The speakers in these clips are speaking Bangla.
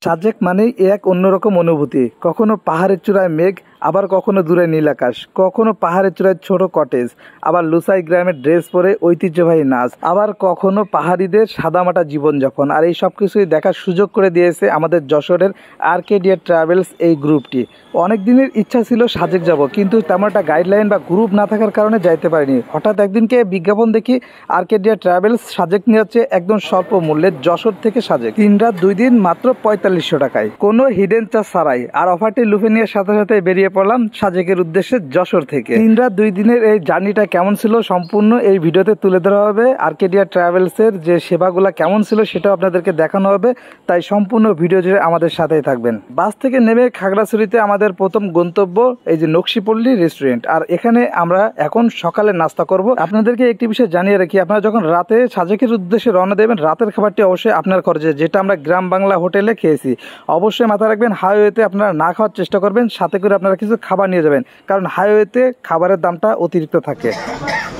সাজেক মানেই এক অন্যরকম অনুভূতি। কখনো পাহাড়ের চূড়ায় মেঘ, আবার কখনো দূরে নীল আকাশ, কখনো পাহাড়ের চূড়ায় ছোট কটেজ, আবার লুসাই গ্রামের ড্রেস পরে ঐতিহ্যবাহী নাচ, আবার কখনো পাহাড়িদের সাদামাটা জীবনযাপন। আর এই সব কিছুই দেখার সুযোগ করে দিয়েছে আমাদের যশোরের আর্কেডিয়া ট্রাভেলস এই গ্রুপটি। অনেক দিনের ইচ্ছা ছিল সাজেক যাব, কিন্তু তেমন একটা গাইডলাইন বা গ্রুপ না থাকার কারণে যাইতে পারিনি। হঠাৎ একদিনকে বিজ্ঞাপন দেখি আর্কেডিয়া ট্রাভেলস সাজেক নিয়ে যাচ্ছে একদম স্বল্প মূল্যে যশোর থেকে সাজেক, 3 রাত 2 দিন মাত্র 4500 টাকায়, কোনো হিডেন চার্জ ছাড়াই। আর অফারটি লুফে নিয়ে সাথে সাথে বেরিয়ে পড়লাম সাজেকের উদ্দেশ্যে যশোর থেকে। 3 রাত 2 দিনের এই জার্নিটা কেমন ছিল সম্পূর্ণ এই ভিডিওতে তুলে ধরা হবে। আর্কেডিয়া ট্রাভেলসের যে সেবাগুলো কেমন ছিল সেটাও আপনাদেরকে দেখানো হবে, তাই সম্পূর্ণ ভিডিও জুড়ে আমাদের সাথেই থাকবেন। বাস থেকে নেমে খাগড়াছড়িতে আমাদের প্রথম গন্তব্য এই যে নকশিপল্লী রেস্টুরেন্ট। আর এখানে আমরা এখন সকালে নাস্তা করব। আপনাদেরকে একটি বিষয় জানিয়ে রাখি, আপনারা যখন রাতে সাজেকের উদ্দেশ্যে রওনা দেবেন, রাতের খাবারটি অবশ্যই আপনার খরচে, যেটা আমরা গ্রাম বাংলা হোটেলে খেয়েছি। অবশ্যই মাথায় রাখবেন, হাইওয়েতে আপনারা না খাওয়ার চেষ্টা করবেন, সাথে করে আপনারা কিছু খাবার নিয়ে যাবেন, কারণ হাইওয়েতে খাবারের দামটা অতিরিক্ত থাকে।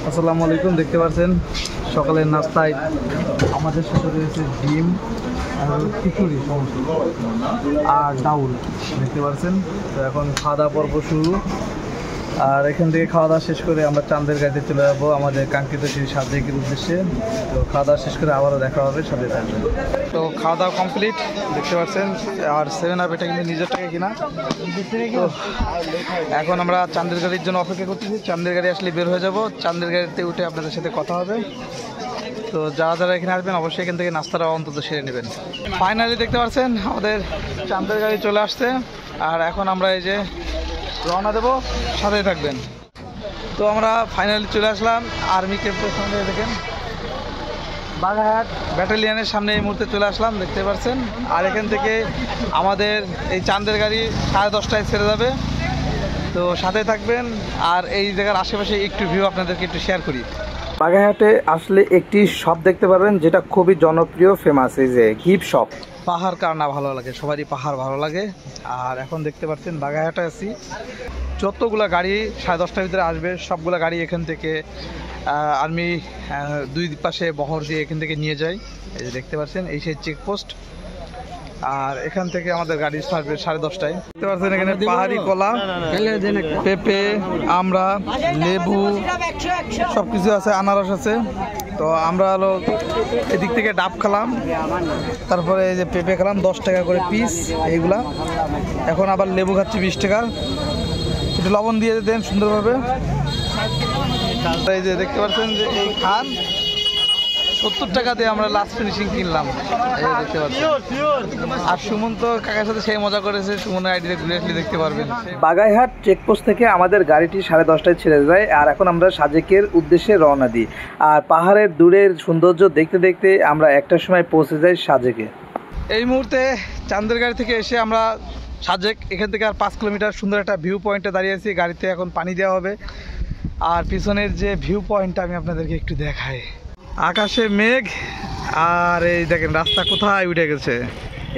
আসসালামু আলাইকুম, দেখতে পাচ্ছেন সকালের নাস্তায় আমাদের সাথে রয়েছে ডিম আর খিচুড়ি আর ডাউল, দেখতে পাচ্ছেন। তো এখন খাওয়া দাওয়া পর্ব শুরু। আর এখান থেকে খাওয়া দাওয়া শেষ করে আমরা চাঁদের গাড়িতে চলে যাবো আমাদের কাঙ্ক্ষিত সেই সাজেকের উদ্দেশ্যে। তো খাওয়া দাওয়া শেষ করে আবারও দেখা হবে, সাথে থাকবেন। তো খাওয়া দাওয়া কমপ্লিট, দেখতে পাচ্ছেন। আর 7 আপ এটা কিন্তু নিজের টাকা কিনা। তো এখন আমরা চাঁদের গাড়ির জন্য অপেক্ষা করতেছি। চাঁদের গাড়ি আসলে বের হয়ে যাব, চাঁদের গাড়িতে উঠে আপনাদের সাথে কথা হবে। তো যারা যারা এখানে আসবেন অবশ্যই এখান থেকে নাস্তাটা অন্তত সেরে নেবেন। ফাইনালি দেখতে পাচ্ছেন আমাদের চাঁদের গাড়ি চলে আসছে। আর এখন আমরা এই যে রওনা দেবো, সাথেই থাকবেন। তো আমরা ফাইনালি চলে আসলাম আর্মি ক্যাম্পের সামনে, দেখেন বাঘাহাট ব্যাটালিয়নের সামনে এই মুহূর্তে চলে আসলাম, দেখতে পাচ্ছেন। আর এখান থেকে আমাদের এই চাঁদের গাড়ি 10:30টায় ছেড়ে যাবে, তো সাথে থাকবেন। আর এই জায়গার আশেপাশে একটু ভিউ আপনাদেরকে একটু শেয়ার করি। বাঘাহাটে আসলে একটি শপ দেখতে পারবেন যেটা খুবই জনপ্রিয়, ফেমাস, এই যে হিপ শপ। পাহাড় কার না ভালো লাগে, সবারই পাহাড় ভালো লাগে। আর এখন দেখতে পাচ্ছেন বাঘাহাটে আছি। যতগুলা গাড়ি 10:30টার ভিতরে আসবে সবগুলা গাড়ি এখান থেকে আর্মি 2 পাশে বহর দিয়ে এখান থেকে নিয়ে যায়। এই যে দেখতে পাচ্ছেন, এই সেই চেকপোস্ট। আর এখান থেকে আমাদের গাড়ি ছাড়বে 10:30টায়। দেখতে পাচ্ছেন এখানে পাহাড়ি কলা, পেঁপে, আমড়া, লেবু সবকিছু আছে, আনারস আছে। তো আমরা হলো এদিক থেকে ডাব খেলাম, তারপরে এই যে পেঁপে খেলাম 10 টাকা করে পিস এইগুলা। এখন আবার লেবু খাচ্ছি 20 টাকা। একটু লবণ দিয়ে দেন সুন্দরভাবে। এই যে দেখতে পাচ্ছেন যে এই খান 70 টাকা দিয়ে আমরা লাস্ট ফিনিশিং কিনলাম, এই দেখতে পাচ্ছেন। আর সুমন তো কাকার সাথে সেই মজা করেছে, সুমনের আইডিতে ঘুরে আসলে দেখতে পারবেন। বাগাইহাট চেকপোস্ট থেকে আমাদের গাড়িটি 10:30টায় ছেড়ে যায়। আর এখন আমরা সাজেকের উদ্দেশ্যে রওনা দিই। আর পাহাড়ের দূরের সৌন্দর্য দেখতে দেখতে আমরা একটার সময় পৌঁছে যাই সাজেকে। এই মুহূর্তে চাঁদের গাড়ি থেকে এসে আমরা সাজেক, এখান থেকে আর 5 কিলোমিটার সুন্দর একটা ভিউ পয়েন্টে দাঁড়িয়ে আছি। গাড়িতে এখন পানি দেওয়া হবে। আর পিছনের যে ভিউ পয়েন্টটা আমি আপনাদেরকে একটু দেখাই, আকাশে মেঘ, আর এই দেখেন রাস্তা কোথায় উঠে গেছে,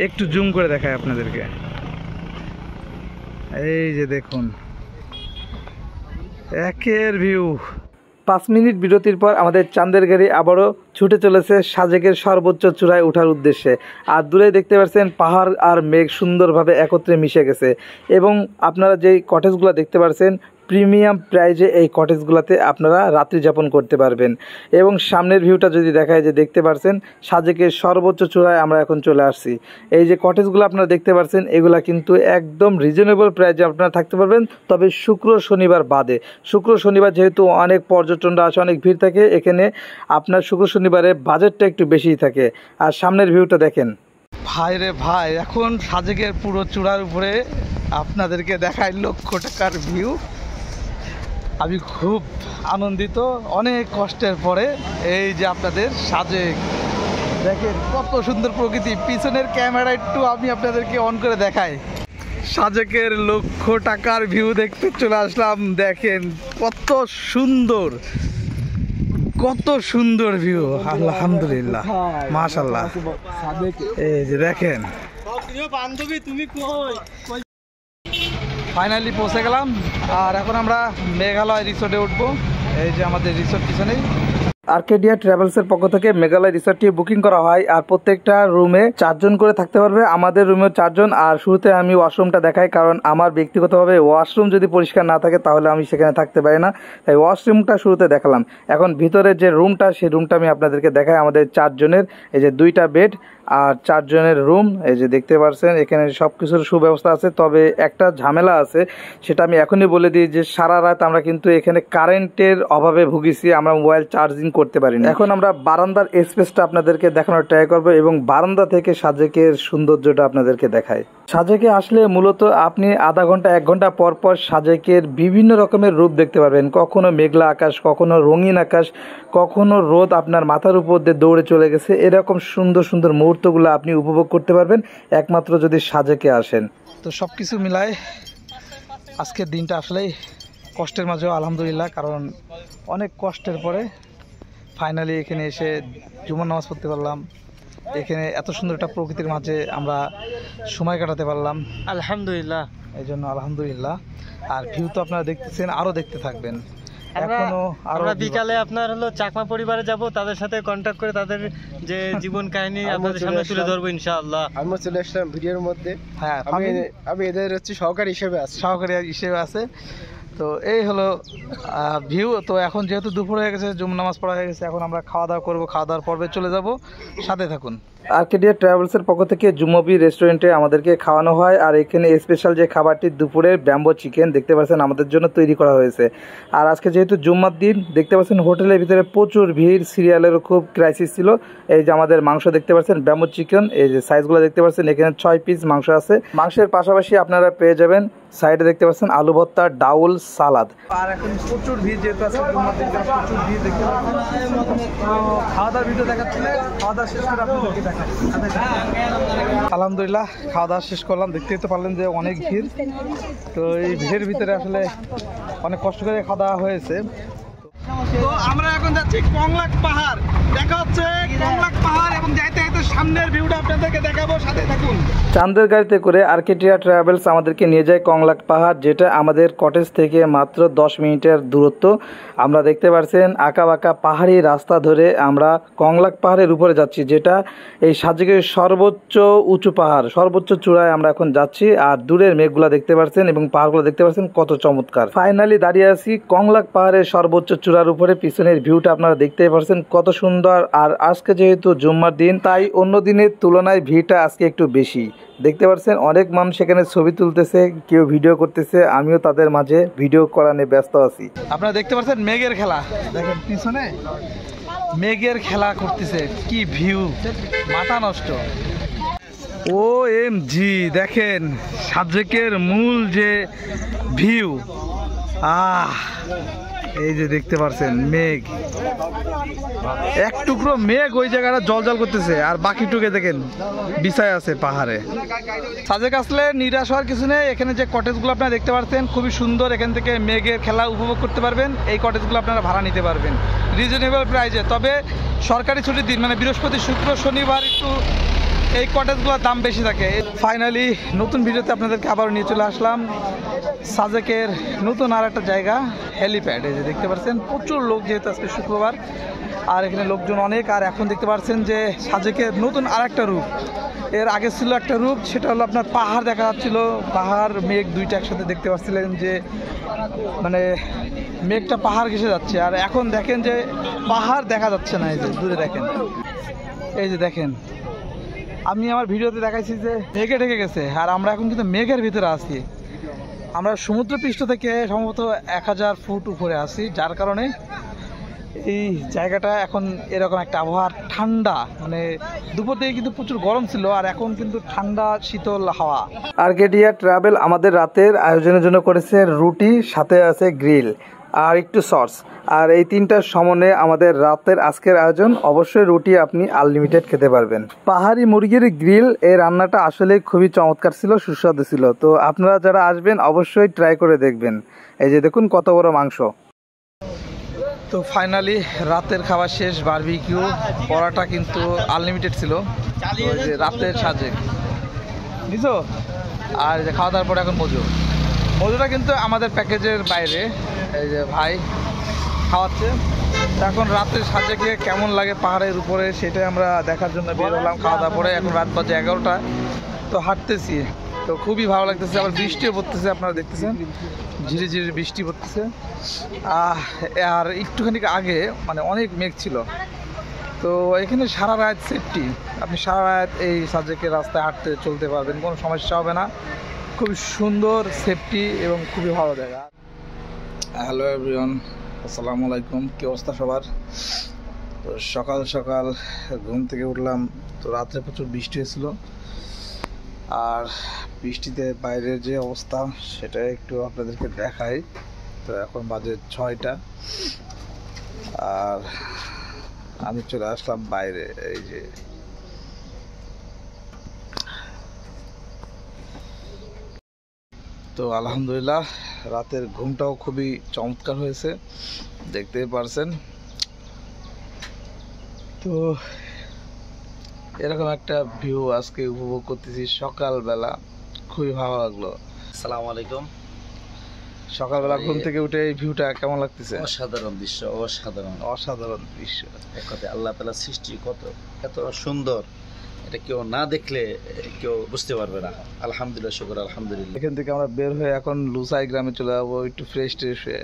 একটু জুম করে দেখাই আপনাদেরকে। এই যে দেখুন একের ভিউ। 5 মিনিট বিরতির পর আমাদের চাঁদের গাড়ি আবারও ছুটে চলেছে সাজেকের সর্বোচ্চ চূড়ায় ওঠার উদ্দেশ্যে। আর দূরে দেখতে পাচ্ছেন পাহাড় আর মেঘ সুন্দরভাবে একত্রে মিশে গেছে। এবং আপনারা যেই কটেজগুলো দেখতে পাচ্ছেন প্রিমিয়াম প্রাইজে এই কটেজগুলোতে আপনারা রাত্রি যাপন করতে পারবেন। এবং সামনের ভিউটা যদি দেখায়, যে দেখতে পাচ্ছেন সাজেকের সর্বোচ্চ চূড়ায় আমরা এখন চলে আসছি। এই যে কটেজগুলো আপনারা দেখতে পাচ্ছেন এগুলা কিন্তু একদম রিজনেবল প্রাইজে আপনারা থাকতে পারবেন, তবে শুক্র শনিবার বাদে। শুক্র শনিবার যেহেতু অনেক পর্যটনরা আসে, অনেক ভিড় থাকে, এখানে আপনার শুক্র শনিবারে বাজেটটা একটু বেশিই থাকে। আর সামনের ভিউটা দেখেন ভাই রে ভাই, এখন সাজেকের পুরো চূড়ার উপরে আপনাদেরকে দেখায় 1 লক্ষ টাকার ভিউ। আমি খুব আনন্দিত, অনেক কষ্টের পরে এই যে আপনাদের সাজেক দেখেন কত সুন্দর প্রকৃতি। পিছনের ক্যামেরা একটু আমি আপনাদেরকে অন করে দেখাই। সাজেকের 1 লক্ষ টাকার ভিউ দেখতে চলে আসলাম। দেখেন কত সুন্দর, কত সুন্দর ভিউ, আলহামদুলিল্লাহ, মাশাআল্লাহ। এই যে দেখেন ফাইনালি পৌঁছে গেলাম। আর এখন আমরা মেঘালয় রিসোর্টে উঠবো। এই যে আমাদের রিসোর্ট পিছনেই। আর্কেডিয়া ট্রাভেলসের পক্ষ থেকে মেঘালয় রিসর্টটি বুকিং করা হয় আর প্রত্যেকটা রুমে 4 জন করে থাকতে পারবে। আমাদের রুমেও 4 জন। আর শুরুতে আমি ওয়াশরুমটা দেখাই, কারণ আমার ব্যক্তিগতভাবে ওয়াশরুম যদি পরিষ্কার না থাকে তাহলে আমি সেখানে থাকতে পারি না, তাই ওয়াশরুমটা শুরুতে দেখালাম। এখন ভিতরে যে রুমটা, সেই রুমটা আমি আপনাদেরকে দেখাই। আমাদের 4 জনের, এই যে 2টা বেড আর 4 জনের রুম, এই যে দেখতে পাচ্ছেন এখানে সব কিছুর সুব্যবস্থা আছে। তবে একটা ঝামেলা আছে, সেটা আমি এখনই বলে দিই যে সারা রাত আমরা কিন্তু এখানে কারেন্টের অভাবে ভুগিছি, আমরা মোবাইল চার্জিং করতে পারি না। এখন আমরা বারান্দার স্পেসটা আপনাদেরকে দেখানোর ট্রাই করবো এবং বারান্দা থেকে সাজেকের সৌন্দর্যটা আপনাদেরকে দেখাই। সাজেকে আসলে মূলত আপনি আধা ঘন্টা 1 ঘন্টা পর পর সাজেকের বিভিন্ন রকমের রূপ দেখতে পারবেন। কখনো মেঘলা আকাশ, কখনো রঙিন আকাশ, কখনো রোদ আপনার মাথার উপর দিয়ে দৌড়ে চলে গেছে। এরকম সুন্দর সুন্দর মুহূর্তগুলো আপনি উপভোগ করতে পারবেন একমাত্র যদি সাজেকে আসেন। তো সব কিছু মিলায় আজকের দিনটা আসলেই কষ্টের মাঝেও আলহামদুলিল্লাহ, কারণ অনেক কষ্টের পরে ফাইনালি এখানে এসে জুমার নামাজ পড়তে পারলাম। এখানে এত সুন্দর একটা প্রকৃতির মাঝে আমরা সময় কাটাতে পারলাম আলহামদুলিল্লাহ, এই জন্য আলহামদুলিল্লাহ। আর ভিউ তো আপনারা দেখতেছেন, আরও দেখতে থাকবেন। এখনো আমরা বিকালে আপনার হলো চাকমা পরিবারে যাব, তাদের সাথে কন্ট্যাক্ট করে তাদের যে জীবন কাহিনী আপনাদের সামনে তুলে ধরবো ইনশাআল্লাহ। আমরা চলে আসলাম ভিডিওর মধ্যে। হ্যাঁ, আমি এদের হচ্ছে সহকারী হিসেবে আছে। তো এই হলো ভিউ। তো এখন যেহেতু দুপুর হয়ে গেছে, জুমার নামাজ পড়া হয়ে গেছে, এখন আমরা খাওয়া দাওয়া করবো। খাওয়া দাওয়ার পর্বে চলে যাব, সাথে থাকুন। আর্কেডিয়া ট্রাভেলসের পক্ষ থেকে জুমবি রেস্টুরেন্টে আমাদেরকে খাওয়ানো হয়। আর এখানে স্পেশাল যে খাবারটি দুপুরের ব্যাম্বো চিকেন দেখতে পাচ্ছেন আমাদের জন্য তৈরি করা হয়েছে। আর আজকে যেহেতু জুম্মার দিন, দেখতে পাচ্ছেন হোটেলের ভিতরে প্রচুর ভিড়, সিরিয়ালেরও খুব ক্রাইসিস ছিল। এই যে আমাদের মাংস দেখতে পাচ্ছেন, ব্যাম্বো চিকেন, এই যে সাইজগুলো দেখতে পাচ্ছেন, এখানে 6 পিস মাংস আছে। মাংসের পাশাপাশি আপনারা পেয়ে যাবেন সাইডে দেখতে পাচ্ছেন আলু ভর্তা, ডাউল, সালাদ। আর এখন প্রচুর ভিড়, যেহেতু আছে জুম্মার দিন, প্রচুর ভিড় দেখতে পাচ্ছেন। খাওয়া দাওয়ার ভিডিও দেখাচ্ছিলেন, খাওয়া দাওয়া শেষ করে আপনাদেরকে দেখাই। আলহামদুলিল্লাহ খাওয়া দাওয়া শেষ করলাম। দেখতেই তো পারলেন যে অনেক ভিড়। তো এই ভিড়ের ভিতরে আসলে অনেক কষ্ট করে খাওয়া দাওয়া হয়েছে। তো আমরা এখন যাচ্ছি কংলাক পাহাড়। দেখা হচ্ছে কংলাক পাহাড় এবং যাইতে যাইতে সামনের ভিউটা আপনাদেরকে দেখাবো, সাথে থাকুন। চাঁদের গাড়িতে করে আর্কেডিয়া ট্রাভেলস আমাদেরকে নিয়ে যায় কংলাক পাহাড়, যেটা আমাদের কটেজ থেকে মাত্র 10 মিনিটের দূরত্ব। আমরা দেখতে পাচ্ছেন আঁকা বাঁকা পাহাড়ি রাস্তা ধরে আমরা কংলাক পাহাড়ের উপরে যাচ্ছি, যেটা এই সাজেকের সর্বোচ্চ উঁচু পাহাড়, সর্বোচ্চ চূড়ায় আমরা এখন যাচ্ছি। আর দূরের মেঘগুলা দেখতে পাচ্ছেন এবং পাহাড়গুলো দেখতে পাচ্ছেন কত চমৎকার। ফাইনালি দাঁড়িয়ে আছি কংলাক পাহাড়ের সর্বোচ্চ চূড়ার উপরে। পিছনের ভিউটা আপনারা দেখতেই পাচ্ছেন কত সুন্দর। আর আজকে যেহেতু জুম্মার দিন, তাই অন্য দিনের তুলনায় ভিড়টা আজকে একটু বেশি। দেখতে পাচ্ছেন অনেক মানুষ এখানে ছবি তুলতেছে, কেউ ভিডিও করতেছে, আমিও তাদের মাঝে ভিডিও করা নিয়ে ব্যস্ত আছি। আপনারা দেখতে পাচ্ছেন মেঘের খেলা, দেখেন পিছনে মেঘের খেলা করতেছে, কি ভিউ, মাথা নষ্ট। OMG, দেখেন সাজেকের মূল যে ভিউ। এই যে দেখতে পাচ্ছেন মেঘ, এক টুকরো মেঘ ওই জায়গাটা জল করতেছে, আর বাকি টুকে দেখেন বিছায় আছে পাহাড়ে। সাজেক আসলে নিরাশ হওয়ার কিছু নেই। এখানে যে কটেজগুলো আপনারা দেখতে পাচ্ছেন খুবই সুন্দর, এখান থেকে মেঘের খেলা উপভোগ করতে পারবেন। এই কটেজগুলো আপনারা ভাড়া নিতে পারবেন রিজনেবল প্রাইসে। তবে সরকারি ছুটির দিন মানে বৃহস্পতি, শুক্র, শনিবার একটু এই কটেজগুলোর দাম বেশি থাকে। ফাইনালি নতুন ভিডিওতে আপনাদেরকে আবারও নিয়ে চলে আসলাম সাজেকের নতুন আর একটা জায়গা, হেলিপ্যাড। এই যে দেখতে পাচ্ছেন প্রচুর লোক, যেহেতু আজকে শুক্রবার, আর এখানে লোকজন অনেক। আর এখন দেখতে পাচ্ছেন যে সাজেকের নতুন আর একটা রূপ। এর আগে ছিল একটা রূপ, সেটা হলো আপনার পাহাড় দেখা যাচ্ছিল, পাহাড় মেঘ দুইটা একসাথে দেখতে পাচ্ছিলেন, যে মানে মেঘটা পাহাড় ঘেঁষে যাচ্ছে। আর এখন দেখেন যে পাহাড় দেখা যাচ্ছে না, এই যে দূরে দেখেন, এই যে দেখেন আমি আমার ভিডিওতে দেখাইছি যে মেঘে ঢেকে গেছে, আর আমরা এখন কিন্তু মেঘের ভিতরে আছি। আমরা সমুদ্রপৃষ্ঠ থেকে সম্ভবত 1000 ফুট উপরে আছি, যার কারণে এই জায়গাটা এখন এরকম একটা আবহাওয়া, ঠান্ডা। মানে দুপুর থেকে কিন্তু প্রচুর গরম ছিল, আর এখন কিন্তু ঠান্ডা শীতল হাওয়া। আর্কেডিয়া ট্রাভেল আমাদের রাতের আয়োজনের জন্য করেছে রুটি, সাথে আছে গ্রিল আর একটু সস। আর এই তিনটার সমন্বয়ে আমাদের রাতের আজকের আয়োজন। অবশ্যই রুটি আপনি আনলিমিটেড খেতে পারবেন। পাহাড়ি মুরগির গ্রিল, এই রান্নাটা আসলে খুবই চমৎকার ছিল, সুস্বাদু ছিল। তো আপনারা যারা আসবেন অবশ্যই ট্রাই করে দেখবেন। এই যে দেখুন কত বড় মাংস। তো ফাইনালি রাতের খাবার শেষ, বারবিকিউ, পরাটা কিন্তু আনলিমিটেড ছিল। ওই যে রাতের সাজেক বুঝছো। আর যে খাওয়া দাওয়ার পরে এখন মজুটা কিন্তু আমাদের প্যাকেজের বাইরে। এই যে ভাই খাওয়াচ্ছে, এখন রাত্রে সাজেকে কেমন লাগে পাহাড়ের উপরে সেটাই আমরা দেখার জন্য বের হলাম খাওয়া দাওয়া পরে। এখন রাত বাজে 11টা, তো হাঁটতেছি, তো খুবই ভালো লাগতেছে। আবার বৃষ্টিও পড়তেছে, আপনারা দেখতেছেন ঝিরি ঝিরি বৃষ্টি পড়তেছে। আর একটুখানি আগে মানে অনেক মেঘ ছিল। তো এখানে সারা রাত সেফটি, আপনি সারা রাত এই সাজেকের রাস্তায় হাঁটতে চলতে পারবেন, কোনো সমস্যা হবে না। খুবই সুন্দর, সেফটি এবং খুবই ভালো জায়গা। হ্যালো এভরিওয়ান, আসসালামু আলাইকুম। কী অবস্থা সবার? তো সকাল সকাল ঘুম থেকে উঠলাম, তো রাত্রে প্রচুর বৃষ্টি হয়েছিল। আর বৃষ্টিতে বাইরের যে অবস্থা সেটা একটু আপনাদেরকে দেখাই। তো এখন বাজে 6টা, আর আমি চলে আসলাম বাইরে। এই যে তো আলহামদুলিল্লাহ রাতের ঘুমটাও খুবই চমৎকার হয়েছে, দেখতেই পারছেন। তো এরকম একটা ভিউ আজকে উপভোগ করতেছি সকালবেলা, খুবই ভালো লাগলো। আসসালামু আলাইকুম। সকালবেলা ঘুম থেকে উঠে এই ভিউটা কেমন লাগতেছে? অসাধারণ দৃশ্য, অসাধারণ অসাধারণ দৃশ্য। এক কথায় আল্লাহ তাআলা সৃষ্টি এত সুন্দর, এটা কেউ না দেখলে কেউ বুঝতে পারবে না। আলহামদুলিল্লাহ, শুকর আলহামদুলিল্লাহ। এখান থেকে আমরা বের হয়ে এখন লুসাই গ্রামে চলে যাবো, একটু ফ্রেশ ট্রেশ হয়ে।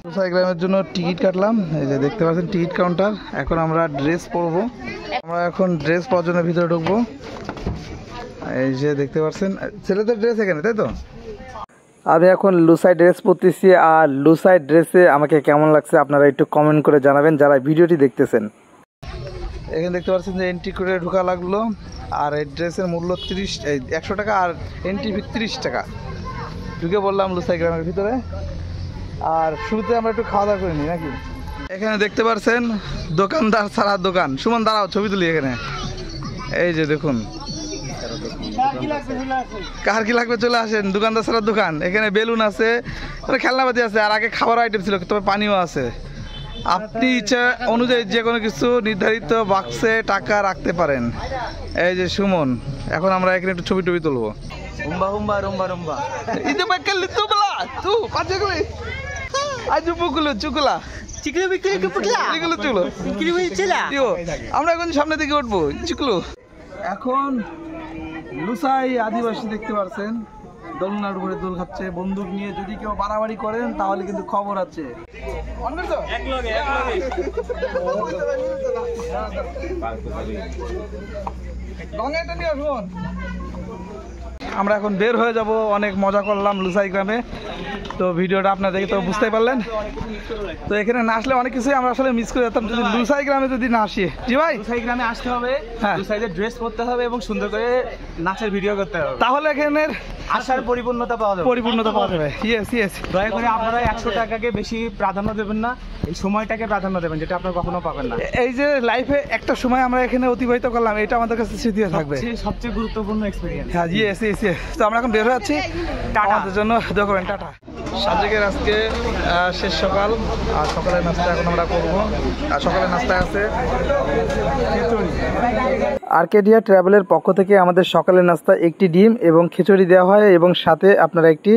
লুসাই গ্রামের জন্য টিকিট কাটলাম, এই যে দেখতে পাচ্ছেন টিকিট কাউন্টার। এখন আমরা ড্রেস পরবো, আমরা এখন ড্রেস পরার জন্য ভিতরে ঢুকবো। এই যে দেখতে পাচ্ছেন ছেলেদের ড্রেস এখানে, তাই তো? আমি এখন লুসাই ড্রেস পরতেছি, আর লুসাই ড্রেসে আমাকে কেমন লাগছে আপনারা একটু কমেন্ট করে জানাবেন যারা ভিডিওটি দেখতেছেন। এখানে দেখতে পাচ্ছেন যে এন্ট্রি করে ঢোকা লাগলো, আর এই ড্রেসের মূল্য 100 টাকা, আর এন্ট্রি ফি 30 টাকা। ঢুকে বললাম লুসাই গ্রামের ভিতরে। আর শুরুতে আমরা একটু খাওয়া দাওয়া করে নিই নাকি। এখানে দেখতে পাচ্ছেন দোকানদার ছাড়া দোকান। সুমন দাঁড়াও, ছবি তুলি এখানে। এই যে দেখুন, কার কি লাগবে চলে আসেন, দোকানদার ছাড়া দোকান। এখানে বেলুন আছে, খেলনাপাতি আছে, আর আগে খাবার আইটেম ছিল, তবে পানিও আছে। আপনি ইচ্ছা অনুযায়ী যে কোনো কিছু নির্ধারিত বাক্সে টাকা রাখতে পারেন। এই যে সুমন, এখন আমরা এখানে একটু ছবি টবি তুলবো। আমরা এখন সামনে দিকে উঠবো চিকলু। এখন লুসাই আদিবাসী দেখতে পাচ্ছেন দোলনার উপরে দোল খাচ্ছে বন্দুক নিয়ে। যদি কেউ বাড়াবাড়ি করেন তাহলে কিন্তু খবর আছে। আমরা এখন বের হয়ে যাব, অনেক মজা করলাম লুসাই গ্রামে। তো ভিডিওটা আপনারা দেখে তো বুঝতেই পারলেন। তো এখানে না আসলে অনেক কিছুই আমরা আসলে মিস করে যেতাম যদি লুসাই গ্রামে যদি না আসি। জি ভাই, লুসাই গ্রামে আসতে হবে, লুসাইদের ড্রেস পরতে হবে এবং সুন্দর করে নাচের ভিডিও করতে হবে, তাহলে এখানের আসার পরিপূর্ণতা পাওয়া যাবে। ইয়েস। দয়া করে আপনারা 100 টাকাকে বেশি প্রাধান্য দেবেন না, এই সময়টাকে প্রাধান্য দেবেন, যেটা আপনারা কখনো পাবেন না। এই যে লাইফে একটা সময় আমরা এখানে অতিবাহিত করলাম, এটা আমাদের কাছে স্মৃতি হয়ে থাকবে, সবচেয়ে গুরুত্বপূর্ণ এক্সপেরিয়েন্স। হ্যাঁ, ইয়েস। তো আমরা এখন বের হয়ে যাচ্ছি, আমাদের জন্য দোয়া করবেন। টাটা। সাজেকের আজকে শেষ সকাল, আর সকালের নাস্তা এখন আমরা করবো। আর সকালের নাস্তায় আছে আর্কেডিয়া ট্রাভেলের পক্ষ থেকে আমাদের সকালের নাস্তা একটি ডিম এবং খিচুড়ি দেওয়া হয়, এবং সাথে আপনারা একটি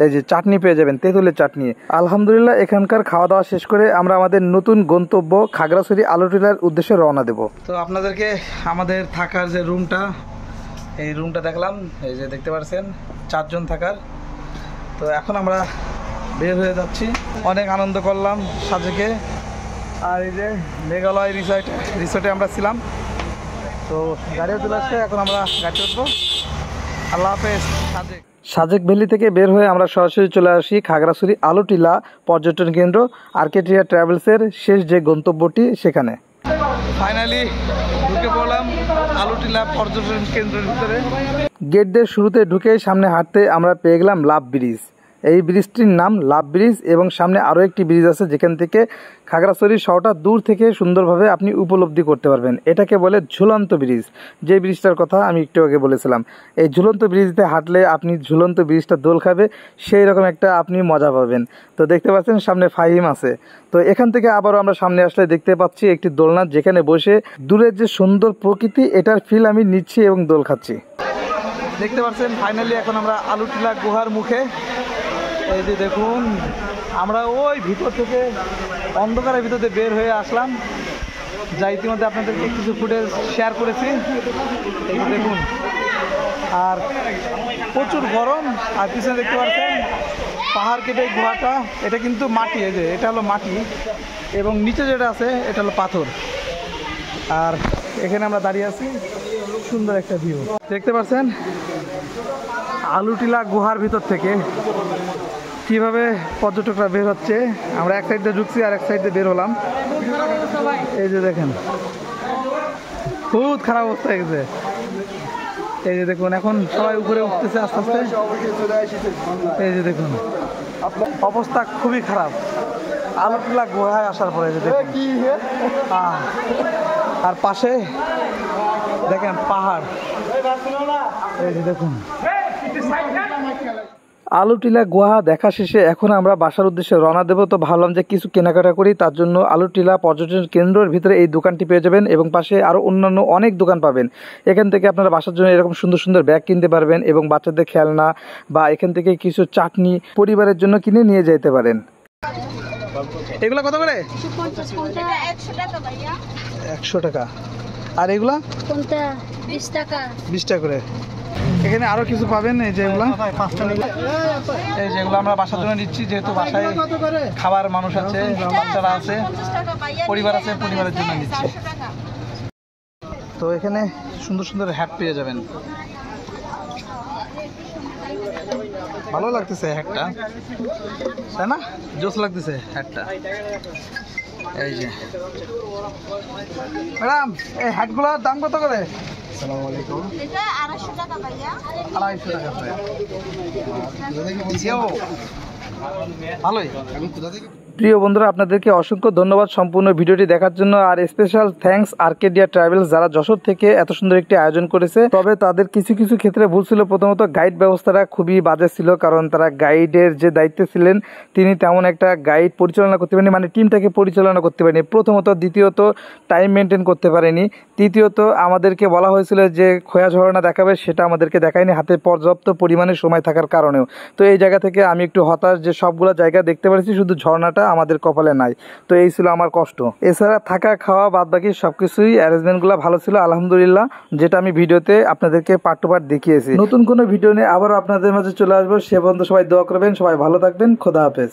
এই যে চাটনি পেয়ে যাবেন, তেঁতুলের চাটনি। আলহামদুলিল্লাহ এখানকার খাওয়া দাওয়া শেষ করে আমরা আমাদের নতুন গন্তব্য খাগড়াছড়ি আলোটিলার উদ্দেশ্যে রওনা দেব। তো আপনাদেরকে আমাদের থাকার যে রুমটা, এই রুমটা দেখলাম, এই যে দেখতে পাচ্ছেন 4 জন থাকার। তো এখন আমরা বের হয়ে যাচ্ছি, অনেক আনন্দ করলাম সাজেকে। আর এই যে মেঘালয় রিসোর্টে আমরা ছিলাম। তো গাড়িও চলে আসছে, এখন আমরা গাড়ি উঠবো। আল্লাহ হাফেজ। সাজেক ভ্যালি থেকে বের হয়ে আমরা সরাসরি চলে আসি খাগড়াছড়ি আলোটিলা পর্যটন কেন্দ্র, আর্কেডিয়া ট্রাভেলসের শেষ যে গন্তব্যটি সেখানে। ফাইনালি ঢুকে পড়লাম আলোটিলা পর্যটন কেন্দ্রের ভিতরে। গেট দিয়ে শুরুতে ঢুকে সামনে হাঁটতে আমরা পেয়ে গেলাম লাভ ব্রিজ। এই ব্রিজটির নাম লাভ ব্রিজ, এবং সামনে আরও একটি ব্রিজ আছে যেখান থেকে খাগড়াছড়ি শহরটা দূর থেকে সুন্দরভাবে আপনি উপলব্ধি করতে পারবেন। এটাকে বলে ঝুলন্ত ব্রিজ, যে ব্রিজটার কথা আমি একটু আগে বলেছিলাম। এই ঝুলন্ত ব্রিজতে হাঁটলে আপনি ঝুলন্ত ব্রিজটা দোল খাবে, সেই রকম একটা আপনি মজা পাবেন। তো দেখতে পাচ্ছেন সামনে ফাহিম আছে। তো এখান থেকে আবারও আমরা সামনে আসলে দেখতে পাচ্ছি একটি দোলনা, যেখানে বসে দূরের যে সুন্দর প্রকৃতি এটার ফিল আমি নিচ্ছি এবং দোল খাচ্ছি। দেখতে পাচ্ছেন ফাইনালি এখন আমরা আলোটিলা গুহার মুখে। এই যে দেখুন, আমরা ওই ভিতর থেকে অন্ধকারের ভিতরে বের হয়ে আসলাম, যা ইতিমধ্যে আপনাদেরকে কিছু ফুটেজ শেয়ার করেছি। এই যে দেখুন, আর প্রচুর গরম। আর পিছনে দেখতে পাচ্ছেন পাহাড় কেটে গুহাটা, এটা কিন্তু মাটি, এই যে এটা হলো মাটি এবং নিচে যেটা আছে এটা হলো পাথর। আর এখানে আমরা দাঁড়িয়ে আছি, সুন্দর একটা ভিউ দেখতে পাচ্ছেন। আলুটিলা গুহার ভিতর থেকে কিভাবে পর্যটকরা বের হচ্ছে। আমরা এক সাইড দিয়ে ঢুকছি আর এক সাইড দিয়ে বের হলাম। এই যে দেখেন, খুব খারাপ অবস্থা হয়ে গেছে। এই যে দেখুন, এখন সবাই উপরে উঠতেছে আস্তে আস্তে। এই যে দেখুন, অবস্থা খুবই খারাপ আলুটিলা গুহায় আসার পরে। যে দেখুন, আর পাশে দেখেন পাহাড়। এই যে দেখুন, আলুটিলা গুহা দেখা শেষে এখন আমরা বাসার উদ্দেশ্যে রওনা দেবো। তো ভাবলাম যে কিছু কেনাকাটা করি, তার জন্য আলুটিলা পর্যটন কেন্দ্রের ভিতরে এই দোকানটি পেয়ে যাবেন এবং পাশে আরও অন্যান্য অনেক দোকান পাবেন। এখান থেকে আপনারা বাসার জন্য এরকম সুন্দর সুন্দর ব্যাগ কিনতে পারবেন এবং বাচ্চাদের খেলনা বা এখান থেকে কিছু চাটনি পরিবারের জন্য কিনে নিয়ে যেতে পারেন। এগুলা কত করে? 100 টাকা। আর এগুলা 20 টাকা। 20 টাকা করে। এখানে আরো কিছু পাবেন, এই যে এগুলা, এই যেগুলো আমরা বাসার জন্য নিচ্ছি, যেহেতু বাসায় খাবার মানুষ আছে, বাচ্চারা আছে, পরিবার আছে, পরিবারের জন্য নিচ্ছি। তো এখানে সুন্দর সুন্দর হ্যাট পেয়ে যাবেন। ভালো লাগতেছে হ্যাটটা, তাই না? জোস লাগতেছে হ্যাটটা। এই যে ম্যাডাম, এই হ্যাটগুলোর দাম কত করে? আসসালামু আলাইকুম। এটা 250 টাকা ভাইয়া। 250 টাকা করে। ভালোই। প্রিয় বন্ধুরা, আপনাদেরকে অসংখ্য ধন্যবাদ সম্পূর্ণ ভিডিওটি দেখার জন্য। আর স্পেশাল থ্যাঙ্কস আর্কেডিয়া ট্রাভেলস, যারা যশোর থেকে এত সুন্দর একটি আয়োজন করেছে। তবে তাদের কিছু কিছু ক্ষেত্রে ভুল ছিল। প্রথমত গাইড ব্যবস্থাটা খুবই বাজে ছিল, কারণ তারা গাইডের যে দায়িত্বে ছিলেন তিনি তেমন একটা গাইড পরিচালনা করতে পারেনি, মানে টিমটাকে পরিচালনা করতে পারেনি প্রথমত। দ্বিতীয়ত টাইম মেনটেন করতে পারেনি। তৃতীয়ত আমাদেরকে বলা হয়েছিল যে খোয়া ঝর্ণা দেখাবে, সেটা আমাদেরকে দেখায়নি হাতে পর্যাপ্ত পরিমাণে সময় থাকার কারণেও। তো এই জায়গা থেকে আমি একটু হতাশ যে সবগুলো জায়গা দেখতে পাচ্ছি, শুধু ঝর্ণাটা আমাদের কপালে নাই। তো এই ছিল আমার কষ্ট। এছাড়া থাকা খাওয়া বাদ বাকি সবকিছুই অ্যারেঞ্জমেন্টগুলো ভালো ছিল আলহামদুলিল্লাহ, যেটা আমি ভিডিওতে আপনাদেরকে পার্ট টু পার্ট দেখিয়েছি। নতুন কোনো ভিডিও নিয়ে আবারও আপনাদের মাঝে চলে আসবো। সে পর্যন্ত সবাই দোয়া করবেন, সবাই ভালো থাকবেন। খোদা হাফেজ।